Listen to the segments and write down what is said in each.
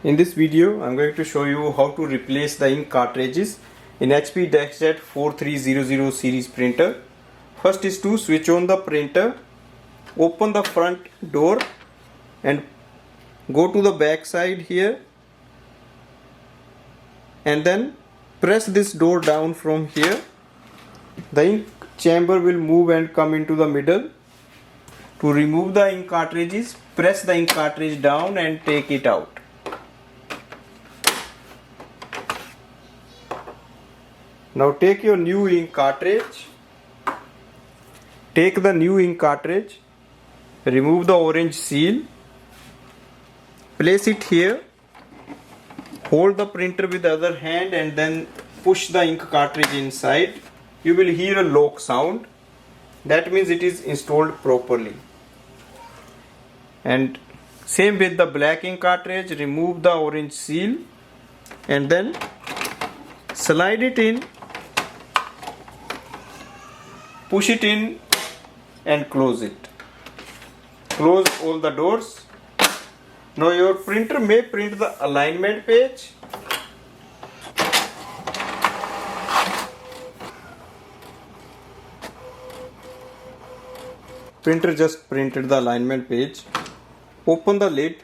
In this video, I'm going to show you how to replace the ink cartridges in HP DeskJet 4300 series printer. First is to switch on the printer, open the front door and go to the back side here and then press this door down from here. The ink chamber will move and come into the middle. To remove the ink cartridges, press the ink cartridge down and take it out. Now take your new ink cartridge. Take the new ink cartridge, remove the orange seal, place it here, hold the printer with the other hand and then push the ink cartridge inside. You will hear a lock sound. That means it is installed properly. And same with the black ink cartridge, remove the orange seal and then slide it in, push it in and close it. Close all the doors. Now your printer may print the alignment page. Printer just printed the alignment page. Open the lid.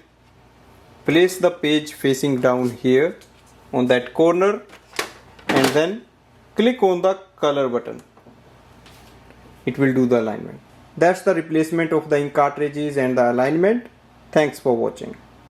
Place the page facing down here on that corner and then click on the color button. It will do the alignment. That's the replacement of the ink cartridges and the alignment. Thanks for watching.